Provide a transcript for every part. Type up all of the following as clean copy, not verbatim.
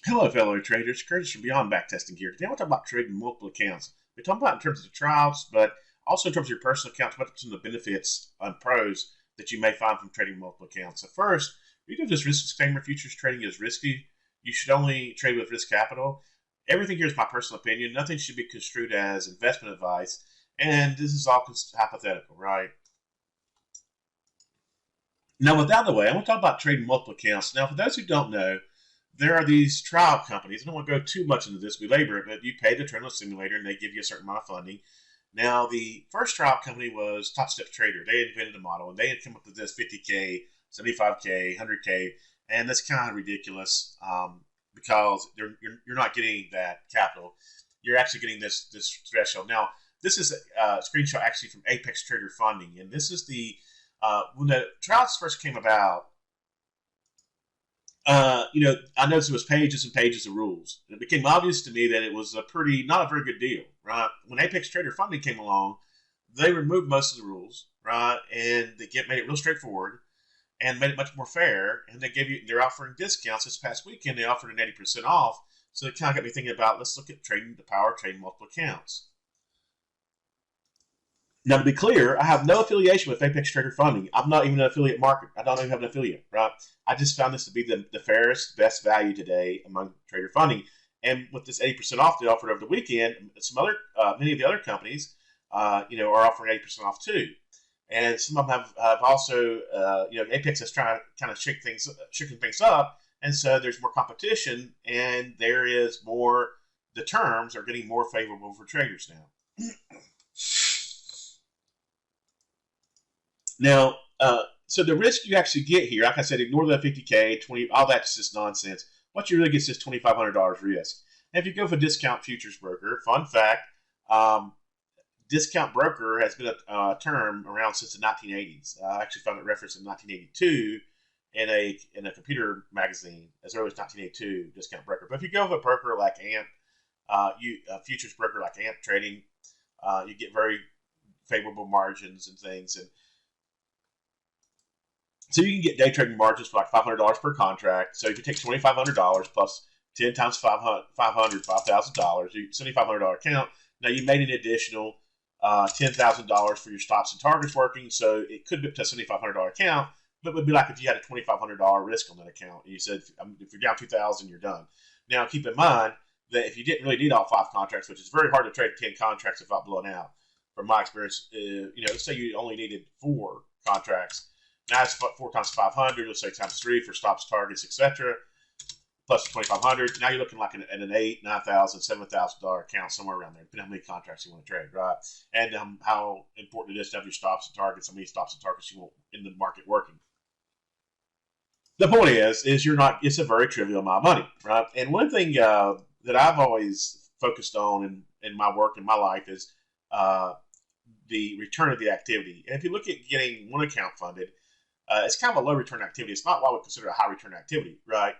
Hello, fellow traders. Curtis from Beyond Backtesting here. Today, I want to talk about trading multiple accounts. We're talking about in terms of the trials, but also in terms of your personal accounts, what are some of the benefits and pros that you may find from trading multiple accounts. So first, we do this risk disclaimer. Futures trading is risky. You should only trade with risk capital. Everything here is my personal opinion. Nothing should be construed as investment advice. And this is all hypothetical, right? Now, with that out of the way, I want to talk about trading multiple accounts. Now, for those who don't know, there are these trial companies. I don't want to go too much into this, belabor it, but you pay the terminal simulator and they give you a certain amount of funding. Now, the first trial company was Top Step Trader. They invented the model and they had come up with this 50K, 75K, 100K, and that's kind of ridiculous because you're not getting that capital. You're actually getting this threshold. Now, this is a screenshot actually from Apex Trader Funding, and this is the when the trials first came about. I noticed there was pages and pages of rules. And it became obvious to me that it was not a very good deal, right? When Apex Trader Funding came along, they removed most of the rules, right? And made it real straightforward and made it much more fair. And they're offering discounts this past weekend. They offered an 80% off. So it kind of got me thinking about, let's look at the power of trading multiple accounts. Now, to be clear, I have no affiliation with Apex Trader Funding. I'm not even an affiliate market. I don't even have an affiliate, right? I just found this to be the fairest, best value today among trader funding. And with this 80% off they offered over the weekend, many of the other companies, are offering 80% off too. And some of them have also, Apex is trying to kind of shaking things up. And so there's more competition and the terms are getting more favorable for traders now. Now, so the risk you actually get here, like I said, ignore the 50K, 20, all that's just nonsense. What you really get is $2,500 risk. And if you go for Discount Futures Broker, fun fact, Discount Broker has been a term around since the 1980s. I actually found it referenced in 1982 in a computer magazine as early as 1982, Discount Broker. But if you go with a broker like AMP, futures broker like AMP Trading, you get very favorable margins and things. And so you can get day trading margins for like $500 per contract. So if you take $2,500 plus 10 times $500, $5,000, $7,500 account. Now you made an additional $10,000 for your stops and targets working. So it could be up to a $7,500 account, but it would be like if you had a $2,500 risk on that account. And you said, if you're down $2,000, you're done. Now keep in mind that if you didn't really need all 5 contracts, which is very hard to trade 10 contracts without blowing out, from my experience, let's say you only needed 4 contracts. Now it's 4 times 500. Let's say times 3 for stops, targets, etc. Plus 2,500. Now you're looking like at an $8,000, $9,000, $7,000 account somewhere around there, depending on how many contracts you want to trade, right? And how important it is to have your stops and targets. How many stops and targets you want in the market working. The point is it's a very trivial amount of money, right? And one thing that I've always focused on in my work in my life is the return of the activity. And if you look at getting one account funded, it's kind of a low return activity. It's not what we consider a high return activity, right?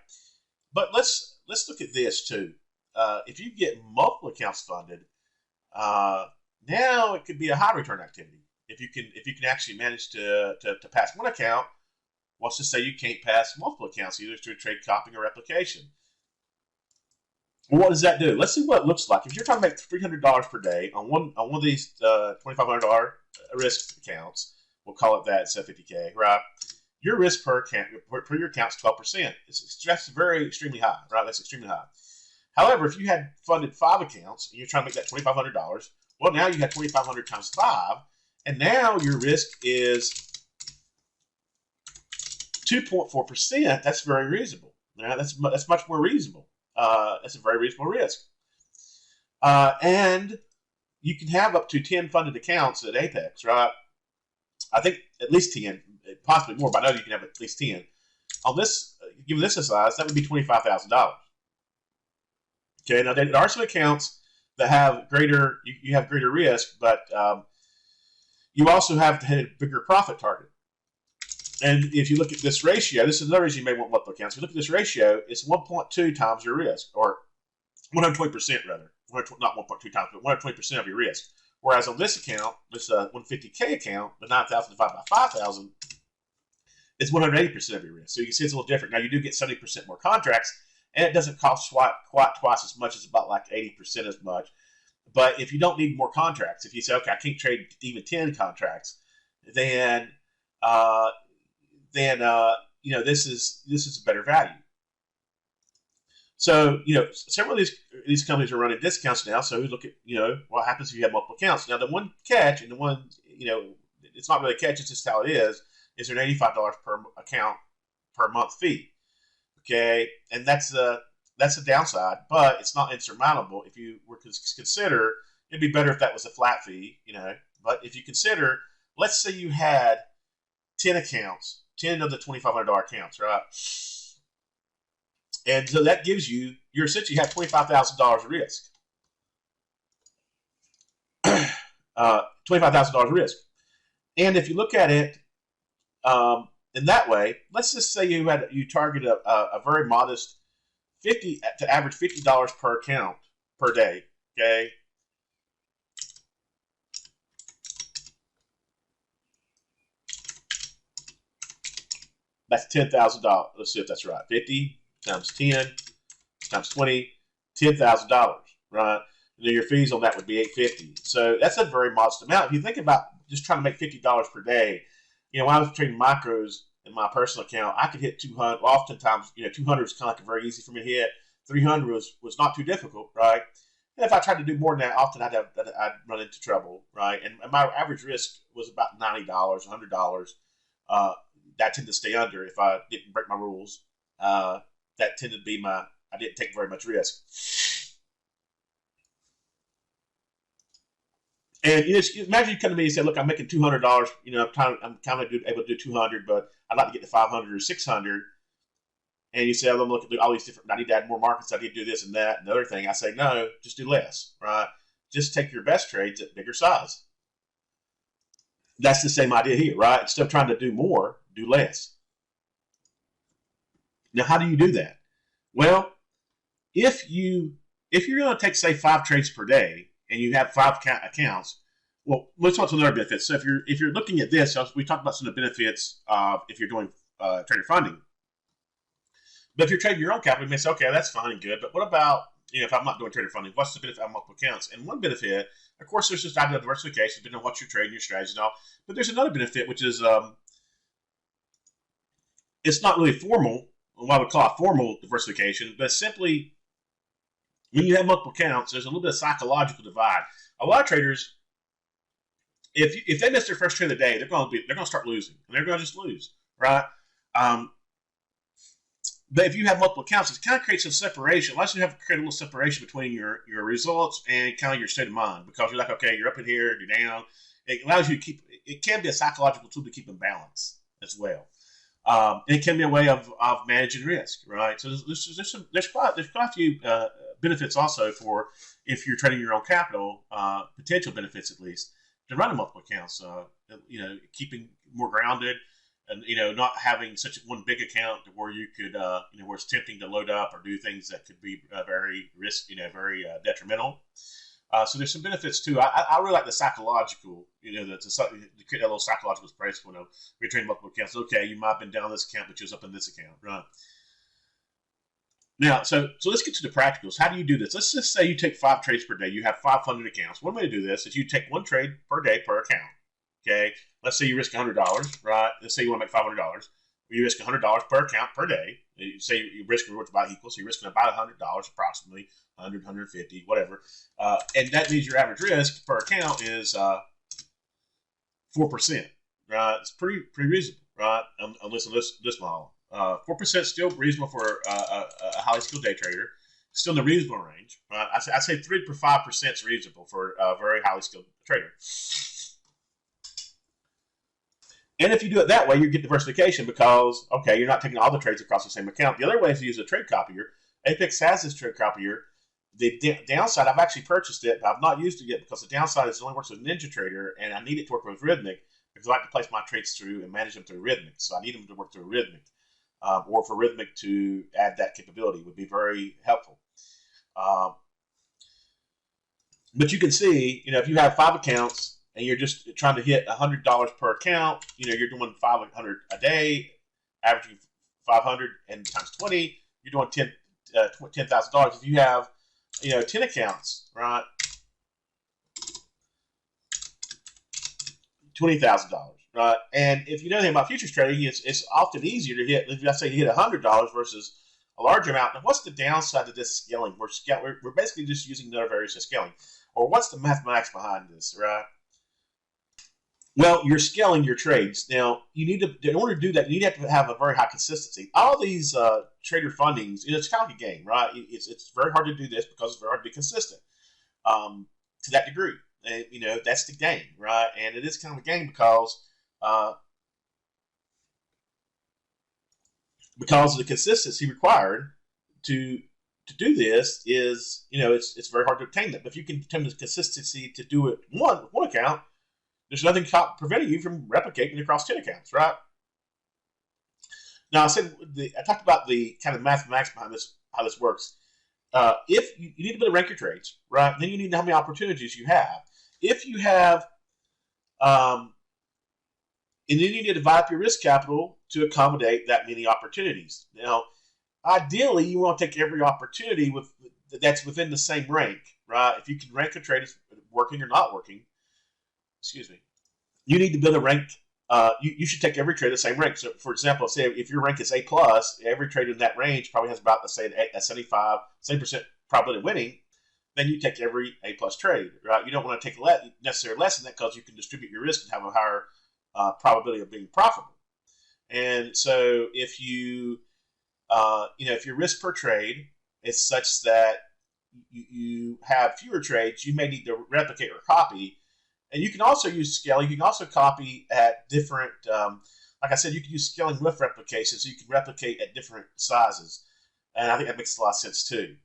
But let's look at this too. If you get multiple accounts funded, now it could be a high return activity. If you can actually manage to pass one account, let's just say you can't pass multiple accounts either through trade copying or replication. Well, what does that do? Let's see what it looks like. If you're trying to make $300 per day on one of these $2,500 risk accounts, we'll call it that, instead of 50K, right? Your risk per your account is 12%. That's very extremely high, right? That's extremely high. However, if you had funded 5 accounts and you're trying to make that $2,500, well, now you have 2,500 times 5, and now your risk is 2.4%. That's very reasonable. Now, that's much more reasonable. That's a very reasonable risk. And you can have up to 10 funded accounts at Apex, right? I think at least 10, possibly more, but I know you can have at least 10. On this, given this a size, that would be $25,000. Okay, now there are some accounts that have you have greater risk, but you also have to hit a bigger profit target. And if you look at this ratio, this is another reason you may want multiple accounts. If you look at this ratio, it's 1.2 times your risk, or 120% rather. Not 1.2 times, but 120% of your risk. Whereas on this account, this 150K account, the 9,000 divided by 5,000, is 180% of your risk. So you can see it's a little different. Now you do get 70% more contracts, and it doesn't cost quite twice as much. It's about like 80% as much. But if you don't need more contracts, if you say, okay, I can't trade even 10 contracts, then uh, this is a better value. So several of these companies are running discounts now. So we look at what happens if you have multiple accounts. Now the one catch, and the one it's not really a catch, it's just how it is there an $85 per account per month fee. Okay, and that's the downside, but it's not insurmountable. If you were to consider, it'd be better if that was a flat fee, But if you consider, let's say you had 10 accounts, 10 of the $2,500 accounts, right? And so that gives you essentially have $25,000 risk. $25,000 risk. And if you look at it in that way, let's just say you target a very modest average $50 per account per day. Okay. That's $10,000. Let's see if that's right. 50 times 10 times 20, $10,000, right? And then your fees on that would be $850. So that's a very modest amount. If you think about just trying to make $50 per day, when I was trading micros in my personal account, I could hit 200. Oftentimes, 200 is kind of like very easy for me to hit. 300 was not too difficult, right? And if I tried to do more than that, often I'd run into trouble, right? And my average risk was about $90, $100. That tended to stay under if I didn't break my rules. That tended to be I didn't take very much risk. And imagine you come to me and say, "Look, I'm making $200. I'm kind of able to do 200, but I'd like to get to 500 or 600." And you say, "I'm looking at all these different. I need to add more markets. I need to do this and that and the other thing." I say, "No, just do less, right? Just take your best trades at bigger size." That's the same idea here, right? Instead of trying to do more, do less. Now, how do you do that? Well, if you're going to take, say, 5 trades per day and you have 5 accounts, well, let's talk to another benefit. So if you're looking at this, we talked about some of the benefits of if you're doing trader funding. But if you're trading your own capital, you may say, okay, that's fine and good. But what about if I'm not doing trader funding? What's the benefit of multiple accounts? And one benefit, of course, there's just idea of diversification, depending on what you're trading, your strategy and all. But there's another benefit, which is it's not really formal. What I would call it formal diversification, but simply when you have multiple accounts, there's a little bit of psychological divide. A lot of traders, if they miss their first trade of the day, they're going to start losing, and they're going to just lose, right? But if you have multiple accounts, it kind of creates some separation. Unless you have to create a little separation between your results and kind of your state of mind, because you're like, okay, you're up in here, you're down. It allows you to keep. It can be a psychological tool to keep in balance as well. And it can be a way of managing risk, right? So there's quite a few benefits also for if you're trading your own capital, potential benefits at least, to running multiple accounts. Keeping more grounded, and not having such one big account where you could where it's tempting to load up or do things that could be very very detrimental. So there's some benefits too. I really like the psychological, to create that little psychological space when we're trading multiple accounts. Okay, you might have been down this account, but you was up in this account, right? Now, so let's get to the practicals. How do you do this? Let's just say you take 5 trades per day. You have 500 accounts. One way to do this is you take 1 trade per day per account. Okay, let's say you risk $100, right? Let's say you want to make $500. You risk $100 per account per day. You say your risk and reward's about equal, so you're risking about $100 approximately, 100, 150, whatever. And that means your average risk per account is 4%, right? It's pretty reasonable, right? Unless on this model. 4% is still reasonable for a highly skilled day trader. Still in the reasonable range, right? I say 3 to 5% is reasonable for a very highly skilled trader. And if you do it that way, you get diversification because, okay, you're not taking all the trades across the same account. The other way is to use a trade copier. Apex has this trade copier. The downside, I've actually purchased it, but I've not used it yet because the downside is it only works with NinjaTrader, and I need it to work with Rithmic because I like to place my trades through and manage them through Rithmic. So I need them to work through Rithmic. Or for Rithmic to add that capability would be very helpful. But you can see, if you have 5 accounts, and you're just trying to hit $100 per account, you're doing 500 a day, averaging 500 and times 20, you're doing $10,000. If you have 10 accounts, right, $20,000. Right, and if you know anything about futures trading, it's often easier to hit. If I say you hit $100 versus a larger amount, now what's the downside to this scaling? We're basically just using another variation of scaling, or what's the mathematics behind this, right? Well, you're scaling your trades. Now, you need to, in order to do that, you need to have a very high consistency. All these trader fundings, it's kind of like a game, right? It's very hard to do this because it's very hard to be consistent to that degree. And, that's the game, right? And it is kind of a game because of the consistency required to do this is, it's very hard to obtain that. But if you can obtain the consistency to do it one account, there's nothing preventing you from replicating across 10 accounts, right? Now, I talked about the kind of mathematics behind this, how this works. If you need to be able to rank your trades, right? Then you need to know how many opportunities you have. If you have, and then you need to divide up your risk capital to accommodate that many opportunities. Now, ideally, you want to take every opportunity that's within the same rank, right? If you can rank a trade as working or not working, you need to build a rank. You should take every trade the same rank. So, for example, say if your rank is A+, every trade in that range probably has about, let's say, a 70% probability of winning. Then you take every A+ trade, right? You don't want to take necessarily less than that because you can distribute your risk and have a higher probability of being profitable. And so if if your risk per trade is such that you have fewer trades, you may need to replicate or copy. And you can also use scaling. You can also copy at different, like I said, you can use scaling with replication, so you can replicate at different sizes. And I think that makes a lot of sense too.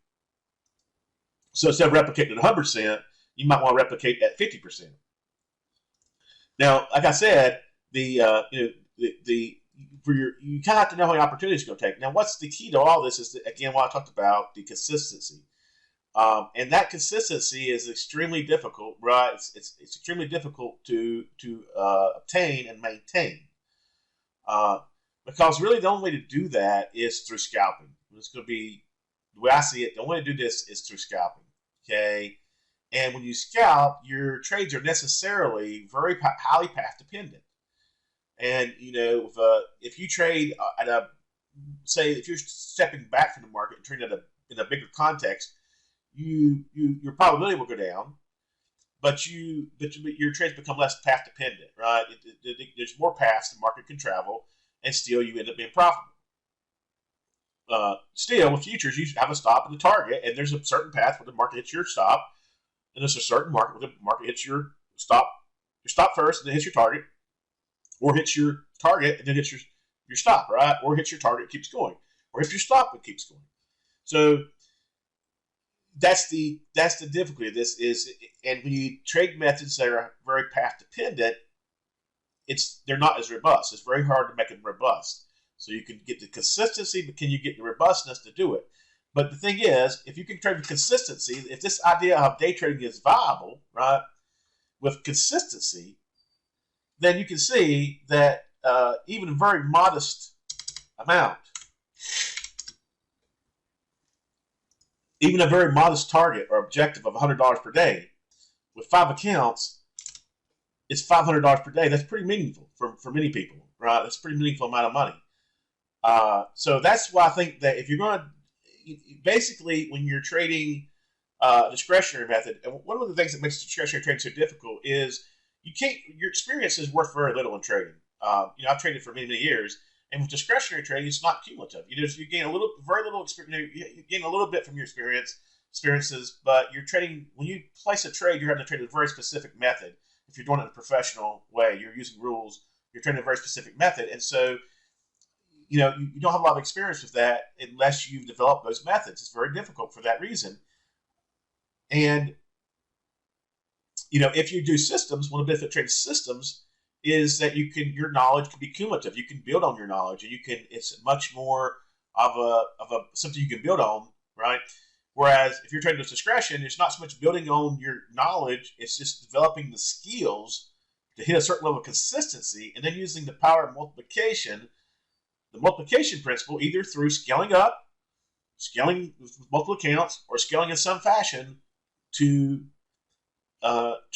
So instead of replicating at 100%, you might want to replicate at 50%. Now, like I said, you kind of have to know how many opportunities you're going to take. Now, what's the key to all this is, again, what I talked about, the consistency. And that consistency is extremely difficult, right? It's extremely difficult to obtain and maintain, because really the only way to do that is through scalping. It's going to be the way I see it. The only way to do this is through scalping. Okay, and when you scalp, your trades are necessarily very highly path dependent. And if you trade if you're stepping back from the market and trading in a bigger context, your probability will go down, but your trades become less path dependent, right? There's more paths the market can travel, and still you end up being profitable. Still, with futures, you have a stop and a target, and there's a certain path where the market hits your stop, and there's a certain market where the market hits your stop first, and then hits your target, or hits your target and then hits your stop, right? Or hits your target, keeps going, or hits your stop and keeps going. So that's the difficulty of this is, and when you trade methods that are very path dependent, they're not as robust. It's very hard to make them robust. So you can get the consistency, but can you get the robustness to do it? But the thing is, if you can trade with consistency, if this idea of day trading is viable, right, with consistency, then you can see that even a very modest amount, even a very modest target or objective of $100 per day with 5 accounts, it's $500 per day. That's pretty meaningful for many people, right? That's a pretty meaningful amount of money. So that's why I think that if you're going to, basically when you're trading discretionary method, and one of the things that makes discretionary trading so difficult is your experience is worth very little in trading. I've traded for many years, and with discretionary trading, it's not cumulative. You gain very little experience. You gain a little bit from your experiences, but you're trading. When you place a trade, you're having to trade a very specific method. If you're doing it in a professional way, you're using rules. You're trading a very specific method, and so you don't have a lot of experience with that unless you've developed those methods. It's very difficult for that reason. And if you do systems, one of the benefits of trading systems is that your knowledge can be cumulative. You can build on your knowledge, and it's much more of a something you can build on, right? Whereas if you're trading with discretion, it's not so much building on your knowledge, it's just developing the skills to hit a certain level of consistency, and then using the power of multiplication, the multiplication principle, either through scaling up scaling with multiple accounts or scaling in some fashion to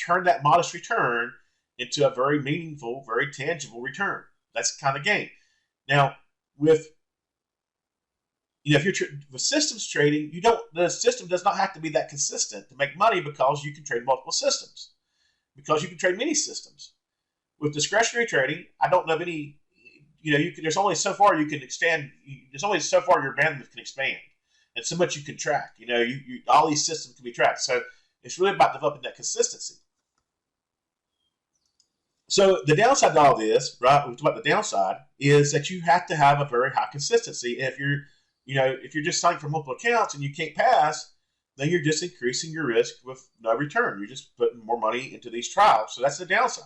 turn that modest return into a very meaningful, very tangible return. That's the kind of game. Now, with if you're with systems trading, the system does not have to be that consistent to make money because you can trade multiple systems, because you can trade many systems. With discretionary trading, I don't know of any. There's only so far you can extend. There's only so far your bandwidth can expand, and so much you can track. All these systems can be tracked. So it's really about developing that consistency. So the downside to all this, right? We talked about the downside is that you have to have a very high consistency. And if you're just signing for multiple accounts and you can't pass, then you're just increasing your risk with no return. You're just putting more money into these trials. So that's the downside.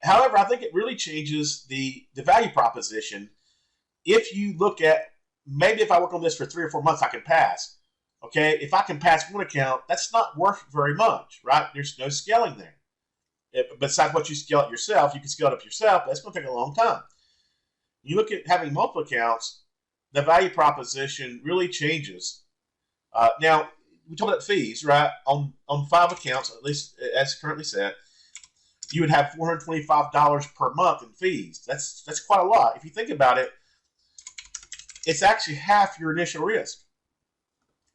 However, I think it really changes the value proposition. If you look at, maybe if I work on this for 3 or 4 months, I can pass. Okay, if I can pass one account, that's not worth very much, right? There's no scaling there. Besides what you scale it yourself, you can scale it up yourself, but that's going to take a long time. You look at having multiple accounts, the value proposition really changes. Now, we talked about fees, right? On 5 accounts, at least as currently set, you would have $425 per month in fees. That's quite a lot. If you think about it, it's actually half your initial risk.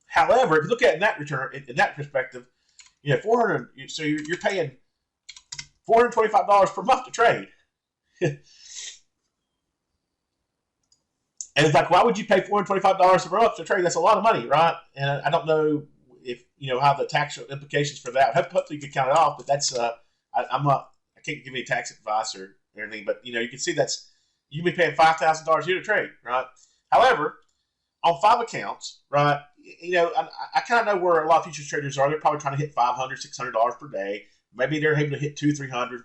However, if you look at it in that return, in that perspective, so you're paying $425 per month to trade. And it's like, why would you pay $425 per month to trade? That's a lot of money, right? And I don't know if how the tax implications for that. Hopefully you can count it off, but that's I can't give any tax advice or anything. But you can see you can be paying $5,000 a year to trade, right? However, on 5 accounts, right? I kind of know where a lot of futures traders are. They're probably trying to hit $500, $600 per day. Maybe they're able to hit $200, $300.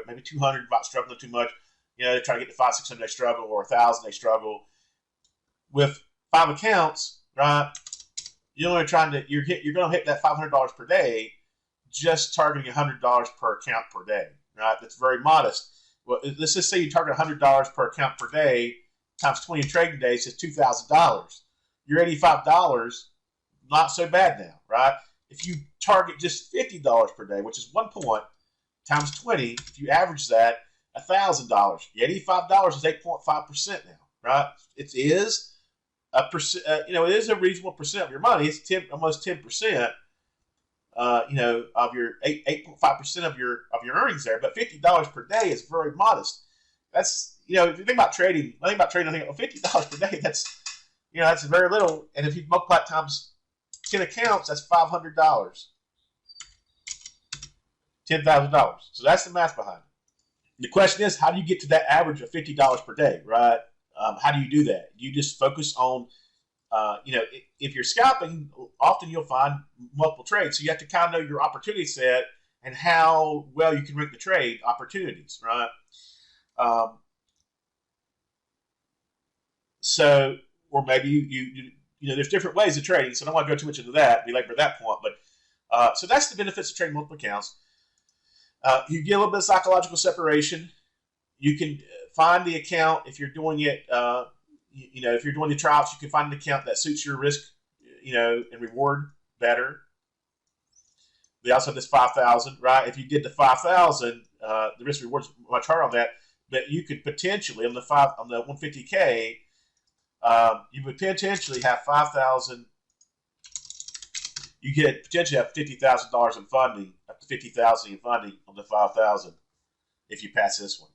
Maybe $200 without struggling too much. They try to get to $500, $600, they struggle, or $1,000, they struggle. With 5 accounts, right? You're going to hit that $500 per day, just targeting $100 per account per day, right? That's very modest. Well, let's just say you target $100 per account per day times 20 trading days is $2,000. Your $85, not so bad now, right? If you target just $50 per day, which is 1 point, times 20, if you average that, $1,000. Your $85 is 8.5% now, right? It is a percent. It is a reasonable percent of your money. It's almost 10%. Of your 8.5% of your earnings there, but $50 per day is very modest. That's if you think about trading, I think $50 per day. That's very little. And if you multiply it times 10 accounts, that's $500, $10,000. So that's the math behind it. The question is, how do you get to that average of $50 per day, right? How do you do that? You just focus on, if you're scalping, often you'll find multiple trades. So you have to kind of know your opportunity set and how well you can rank the trade opportunities, right? Or maybe you there's different ways of trading. So I don't want to go too much into that, belabor that point. But so that's the benefits of trading multiple accounts. You get a little bit of psychological separation. You can find the account if you're doing it. If you're doing the trials, you can find an account that suits your risk, and reward better. They also have this 5,000, right? If you did the 5,000, the risk reward is much higher on that. But you could potentially on the 150K, you would potentially have 5,000. You could potentially have $50,000 in funding, up to $50,000 in funding on the 5,000 if you pass this one.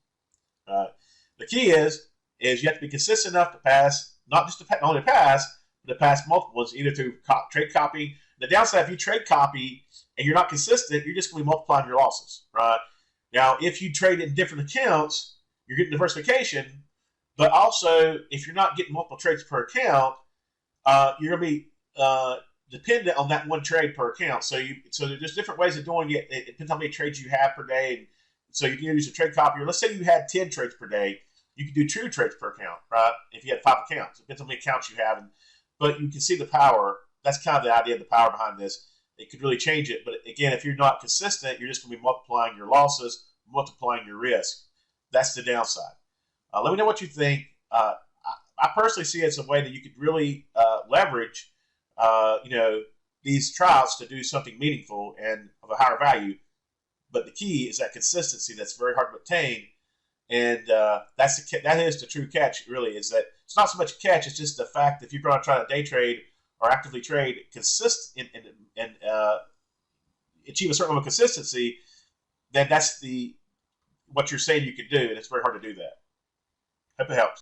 The key is you have to be consistent enough to pass, not only pass, but to pass multiple ones, either through trade copy. The downside, if you trade copy and you're not consistent, you're just going to be multiplying your losses, right? Now, if you trade in different accounts, you're getting diversification, but also if you're not getting multiple trades per account, you're going to be dependent on that one trade per account. So there's different ways of doing it. It depends on how many trades you have per day. And so you can use a trade copy. Or let's say you had 10 trades per day. You could do 2 trades per account, right? If you had 5 accounts. It depends on how many accounts you have. But you can see the power. That's kind of the idea of the power behind this. It could really change it. But again, if you're not consistent, you're just going to be multiplying your losses, multiplying your risk. That's the downside. Let me know what you think. I personally see it as a way that you could really leverage, these trials to do something meaningful and of a higher value. But the key is that consistency that's very hard to obtain, and that is the true catch. Really, is that it's not so much a catch; it's just the fact that if you're going to try to day trade or actively trade, and achieve a certain level of consistency, then that's what you're saying you can do, and it's very hard to do that. Hope it helps.